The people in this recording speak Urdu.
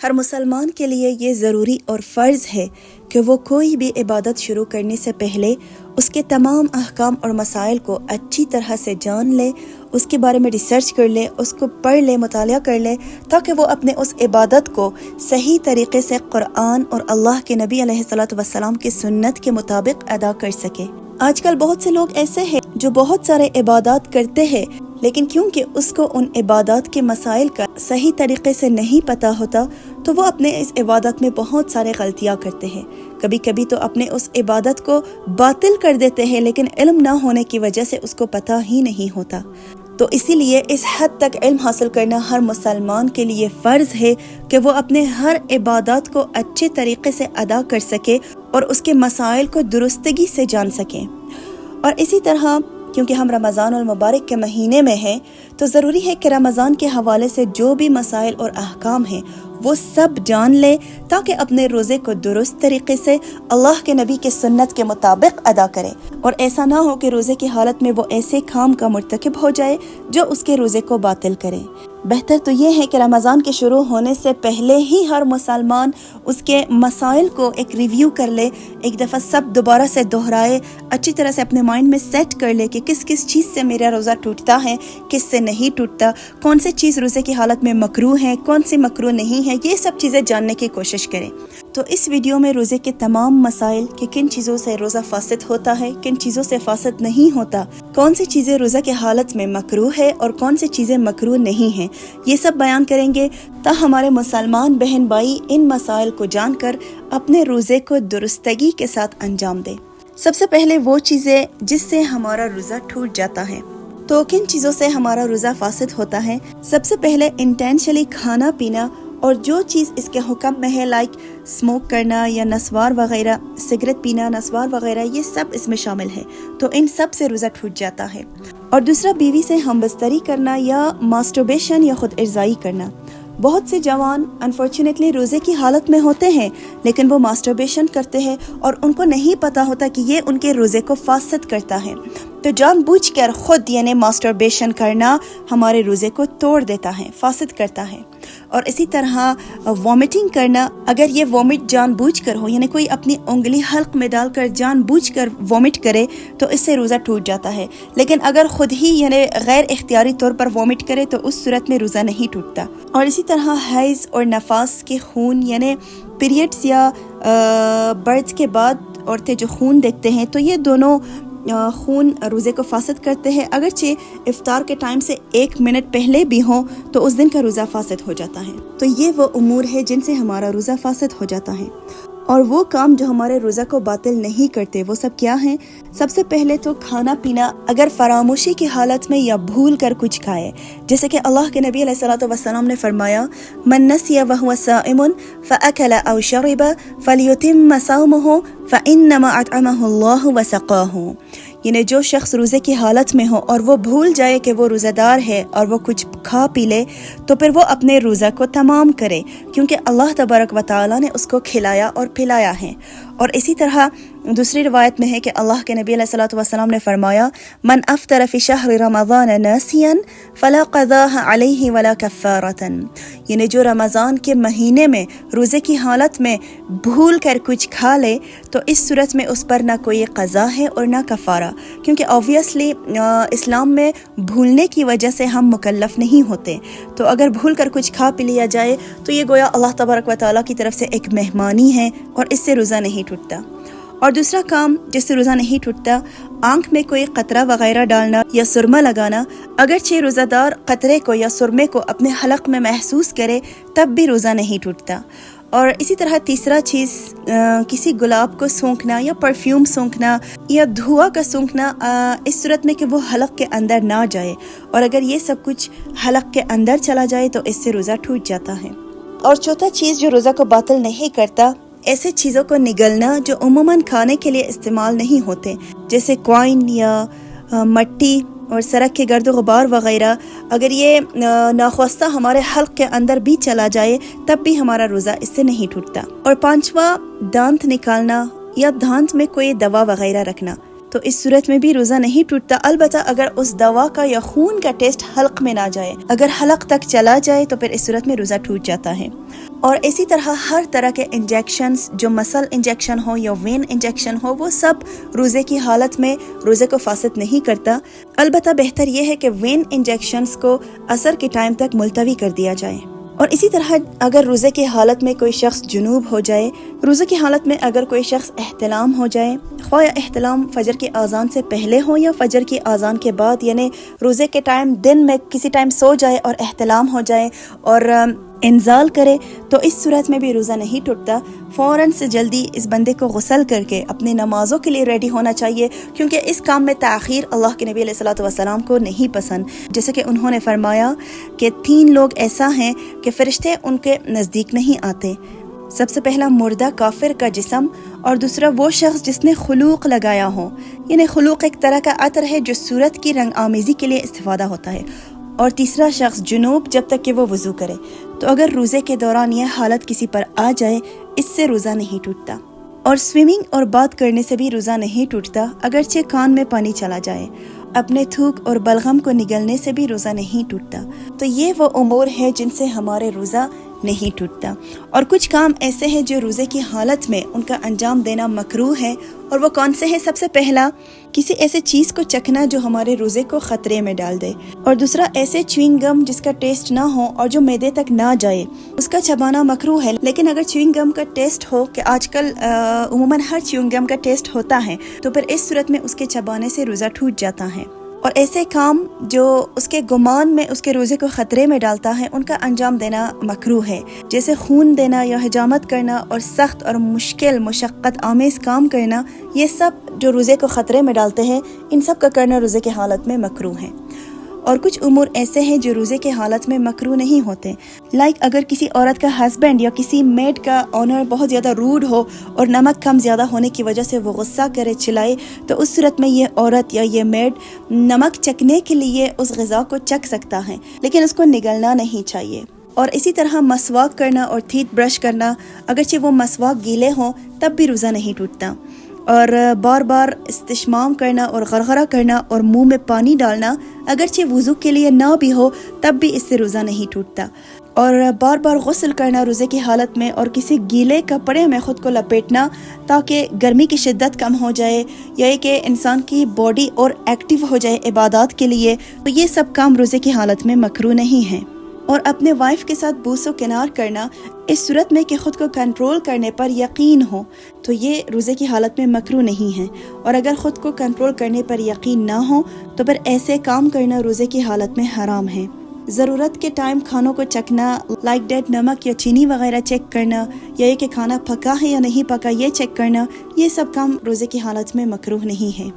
ہر مسلمان کے لیے یہ ضروری اور فرض ہے کہ وہ کوئی بھی عبادت شروع کرنے سے پہلے اس کے تمام احکام اور مسائل کو اچھی طرح سے جان لے، اس کے بارے میں ریسرچ کر لے، اس کو پڑھ لے، مطالعہ کر لے، تاکہ وہ اپنے اس عبادت کو صحیح طریقے سے قرآن اور اللہ کے نبی علیہ الصلوۃ والسلام کی سنت کے مطابق ادا کر سکے۔ آج کل بہت سے لوگ ایسے ہیں جو بہت سارے عبادات کرتے ہیں، لیکن کیونکہ اس کو ان عبادات کے مسائل کا صحیح طریقے سے نہیں پتہ ہوتا تو وہ اپنے اس عبادت میں بہت سارے غلطیاں کرتے ہیں۔ کبھی کبھی تو اپنے اس عبادت کو باطل کر دیتے ہیں، لیکن علم نہ ہونے کی وجہ سے اس کو پتہ ہی نہیں ہوتا۔ تو اسی لیے اس حد تک علم حاصل کرنا ہر مسلمان کے لیے فرض ہے کہ وہ اپنے ہر عبادات کو اچھے طریقے سے ادا کر سکے اور اس کے مسائل کو درستگی سے جان سکیں۔ اور اسی طرح کیونکہ ہم رمضان المبارک کے مہینے میں ہیں تو ضروری ہے کہ رمضان کے حوالے سے جو بھی مسائل اور احکام ہیں وہ سب جان لے، تاکہ اپنے روزے کو درست طریقے سے اللہ کے نبی کے سنت کے مطابق ادا کرے، اور ایسا نہ ہو کہ روزے کی حالت میں وہ ایسے کام کا مرتکب ہو جائے جو اس کے روزے کو باطل کرے۔ بہتر تو یہ ہے کہ رمضان کے شروع ہونے سے پہلے ہی ہر مسلمان اس کے مسائل کو ایک ریویو کر لے، ایک دفعہ سب دوبارہ سے دہرائے، اچھی طرح سے اپنے مائنڈ میں سیٹ کر لے کہ کس کس چیز سے میرا روزہ ٹوٹتا ہے، کس سے نہیں ٹوٹتا، کون سی چیز روزے کی حالت میں مکروہ ہے، کون سی مکروہ نہیں ہے، یہ سب چیزیں جاننے کی کوشش کریں۔ تو اس ویڈیو میں روزے کے تمام مسائل کہ کن چیزوں سے روزہ فاسد ہوتا ہے، کن چیزوں سے فاسد نہیں ہوتا، کون سی چیزیں روزہ کے حالت میں مکروہ ہے اور کون سی چیزیں مکروہ نہیں ہیں، یہ سب بیان کریں گے تاکہ ہمارے مسلمان بہن بھائی ان مسائل کو جان کر اپنے روزے کو درستگی کے ساتھ انجام دیں۔ سب سے پہلے وہ چیزیں جس سے ہمارا روزہ ٹوٹ جاتا ہے۔ تو کن چیزوں سے ہمارا روزہ فاسد ہوتا ہے؟ سب سے پہلے انٹینشنلی کھانا پینا، اور جو چیز اس کے حکم میں ہے لائک اسموک کرنا یا نسوار وغیرہ، سگریٹ پینا، نسوار وغیرہ، یہ سب اس میں شامل ہے، تو ان سب سے روزہ ٹوٹ جاتا ہے۔ اور دوسرا بیوی سے ہم بستری کرنا یا ماسٹربیشن یا خود ارضائی کرنا۔ بہت سے جوان انفارچونیٹلی روزے کی حالت میں ہوتے ہیں لیکن وہ ماسٹربیشن کرتے ہیں اور ان کو نہیں پتا ہوتا کہ یہ ان کے روزے کو فاسد کرتا ہے، تو جان بوجھ کر خود یعنی ماسٹربیشن کرنا ہمارے روزے کو توڑ دیتا ہے، فاسد کرتا ہے۔ اور اسی طرح وامٹنگ کرنا، اگر یہ وامٹ جان بوجھ کر ہو، یعنی کوئی اپنی انگلی حلق میں ڈال کر جان بوجھ کر وامٹ کرے تو اس سے روزہ ٹوٹ جاتا ہے، لیکن اگر خود ہی یعنی غیر اختیاری طور پر وامٹ کرے تو اس صورت میں روزہ نہیں ٹوٹتا۔ اور اسی طرح حیض اور نفاس کے خون یعنی پیریڈز یا برتھ کے بعد عورتیں جو خون دیکھتے ہیں تو یہ دونوں خون روزے کو فاسد کرتے ہیں، اگرچہ افطار کے ٹائم سے 1 منٹ پہلے بھی ہوں تو اس دن کا روزہ فاسد ہو جاتا ہے۔ تو یہ وہ امور ہے جن سے ہمارا روزہ فاسد ہو جاتا ہے۔ اور وہ کام جو ہمارے روزہ کو باطل نہیں کرتے وہ سب کیا ہیں؟ سب سے پہلے تو کھانا پینا، اگر فراموشی کی حالت میں یا بھول کر کچھ کھائے، جیسے کہ اللہ کے نبی علیہ الصلوۃ والسلام نے فرمایا من نسی وهو صائم فاکل او شرب فلیتم صومه فانما اطعمه الله وسقاه، یعنی جو شخص روزے کی حالت میں ہو اور وہ بھول جائے کہ وہ روزہ دار ہے اور وہ کچھ کھا پی لے تو پھر وہ اپنے روزہ کو تمام کرے، کیونکہ اللہ تبارک و تعالیٰ نے اس کو کھلایا اور پلایا ہے۔ اور اسی طرح دوسری روایت میں ہے کہ اللہ کے نبی علیہ الصلوۃ والسلام نے فرمایا من افطر فی شہر رمضان ناسیا فلا قضاء علیہ ولا کفارۃ، یعنی جو رمضان کے مہینے میں روزے کی حالت میں بھول کر کچھ کھا لے تو اس صورت میں اس پر نہ کوئی قضا ہے اور نہ کفارہ، کیونکہ آبویسلی اسلام میں بھولنے کی وجہ سے ہم مکلف نہیں ہوتے، تو اگر بھول کر کچھ کھا پی لیا جائے تو یہ گویا اللہ تبارک و تعالیٰ کی طرف سے ایک مہمانی ہے اور اس سے روزہ نہیں ٹوٹتا۔ اور دوسرا کام جس سے روزہ نہیں ٹوٹتا، آنکھ میں کوئی قطرہ وغیرہ ڈالنا یا سرما لگانا، اگرچہ روزہ دار قطرے کو یا سرمے کو اپنے حلق میں محسوس کرے تب بھی روزہ نہیں ٹوٹتا۔ اور اسی طرح تیسرا چیز کسی گلاب کو سونکھنا یا پرفیوم سونکھنا یا دھواں کا سونکھنا، اس صورت میں کہ وہ حلق کے اندر نہ جائے، اور اگر یہ سب کچھ حلق کے اندر چلا جائے تو اس سے روزہ ٹوٹ جاتا ہے۔ اور چوتھا چیز جو روزہ کو باطل نہیں کرتا، ایسے چیزوں کو نگلنا جو عموماً کھانے کے لیے استعمال نہیں ہوتے، جیسے کوائن یا مٹی اور سڑک کے گرد و غبار وغیرہ، اگر یہ ناخواستہ ہمارے حلق کے اندر بھی چلا جائے تب بھی ہمارا روزہ اس سے نہیں ٹوٹتا۔ اور پانچواں، دانت نکالنا یا دانت میں کوئی دوا وغیرہ رکھنا، تو اس صورت میں بھی روزہ نہیں ٹوٹتا، البتہ اگر اس دوا کا یا خون کا ٹیسٹ حلق میں نہ جائے، اگر حلق تک چلا جائے تو پھر اس صورت میں روزہ ٹوٹ جاتا ہے۔ اور اسی طرح ہر طرح کے انجیکشنز، جو مسل انجیکشن ہو یا وین انجیکشن ہو، وہ سب روزے کی حالت میں روزے کو فاسد نہیں کرتا، البتہ بہتر یہ ہے کہ وین انجیکشنز کو عصر کے ٹائم تک ملتوی کر دیا جائے۔ اور اسی طرح اگر روزے کی حالت میں کوئی شخص جنوب ہو جائے، روزے کی حالت میں اگر کوئی شخص احتلام ہو جائے، خواہ احتلام فجر کی اذان سے پہلے ہو یا فجر کی اذان کے بعد، یعنی روزے کے ٹائم دن میں کسی ٹائم سو جائے اور احتلام ہو جائے اور انزال کرے، تو اس صورت میں بھی روزہ نہیں ٹوٹتا۔ فوراً سے جلدی اس بندے کو غسل کر کے اپنی نمازوں کے لیے ریڈی ہونا چاہیے، کیونکہ اس کام میں تاخیر اللہ کے نبی علیہ الصلوۃ والسلام کو نہیں پسند، جیسے کہ انہوں نے فرمایا کہ 3 لوگ ایسا ہیں کہ فرشتے ان کے نزدیک نہیں آتے۔ سب سے پہلا مردہ کافر کا جسم، اور دوسرا وہ شخص جس نے خلوق لگایا ہو، یعنی خلوق ایک طرح کا عطر ہے جو صورت کی رنگ آمیزی کے لیے استفادہ ہوتا ہے، اور تیسرا شخص جنوب جب تک کہ وہ وضو کرے۔ تو اگر روزے کے دوران یہ حالت کسی پر آ جائے، اس سے روزہ نہیں ٹوٹتا۔ اور سوئمنگ اور بات کرنے سے بھی روزہ نہیں ٹوٹتا، اگرچہ کان میں پانی چلا جائے۔ اپنے تھوک اور بلغم کو نگلنے سے بھی روزہ نہیں ٹوٹتا۔ تو یہ وہ امور ہے جن سے ہمارے روزہ نہیں ٹوٹتا۔ اور کچھ کام ایسے ہیں جو روزے کی حالت میں ان کا انجام دینا مکروہ ہے، اور وہ کون سے ہیں؟ سب سے پہلا، کسی ایسے چیز کو چکھنا جو ہمارے روزے کو خطرے میں ڈال دے، اور دوسرا ایسے چیونگ گم جس کا ٹیسٹ نہ ہو اور جو معدے تک نہ جائے، اس کا چبانا مکروہ ہے۔ لیکن اگر چیونگ گم کا ٹیسٹ ہو، کہ آج کل عموماً ہر چیونگ گم کا ٹیسٹ ہوتا ہے، تو پھر اس صورت میں اس کے چبانے سے روزہ ٹوٹ جاتا ہے۔ اور ایسے کام جو اس کے گمان میں اس کے روزے کو خطرے میں ڈالتا ہے، ان کا انجام دینا مکروہ ہے، جیسے خون دینا یا حجامت کرنا اور سخت اور مشکل مشقت آمیز کام کرنا، یہ سب جو روزے کو خطرے میں ڈالتے ہیں، ان سب کا کرنا روزے کی حالت میں مکروہ ہے۔ اور کچھ امور ایسے ہیں جو روزے کے حالت میں مکروہ نہیں ہوتے، اگر کسی عورت کا ہسبینڈ یا کسی میڈ کا آنر بہت زیادہ روڈ ہو اور نمک کم زیادہ ہونے کی وجہ سے وہ غصہ کرے، چلائے، تو اس صورت میں یہ عورت یا یہ میڈ نمک چکھنے کے لیے اس غذا کو چکھ سکتا ہے، لیکن اس کو نگلنا نہیں چاہیے۔ اور اسی طرح مسواک کرنا اور تھیت برش کرنا، اگرچہ وہ مسواک گیلے ہوں تب بھی روزہ نہیں ٹوٹتا۔ اور بار بار استشمام کرنا اور غرغرہ کرنا اور منہ میں پانی ڈالنا، اگرچہ وضو کے لیے نہ بھی ہو تب بھی اس سے روزہ نہیں ٹوٹتا۔ اور بار بار غسل کرنا روزے کی حالت میں، اور کسی گیلے کپڑے میں خود کو لپیٹنا تاکہ گرمی کی شدت کم ہو جائے، یا کہ انسان کی باڈی اور ایکٹیو ہو جائے عبادات کے لیے، تو یہ سب کام روزے کی حالت میں مکروہ نہیں ہیں۔ اور اپنے وائف کے ساتھ بوس و کنار کرنا، اس صورت میں کہ خود کو کنٹرول کرنے پر یقین ہو، تو یہ روزے کی حالت میں مکروہ نہیں ہے۔ اور اگر خود کو کنٹرول کرنے پر یقین نہ ہو تو پھر ایسے کام کرنا روزے کی حالت میں حرام ہے۔ ضرورت کے ٹائم کھانوں کو چکھنا، لائک ڈیٹ نمک یا چینی وغیرہ چیک کرنا، یا یہ کہ کھانا پکا ہے یا نہیں پکا یہ چیک کرنا، یہ سب کام روزے کی حالت میں مکروہ نہیں ہے۔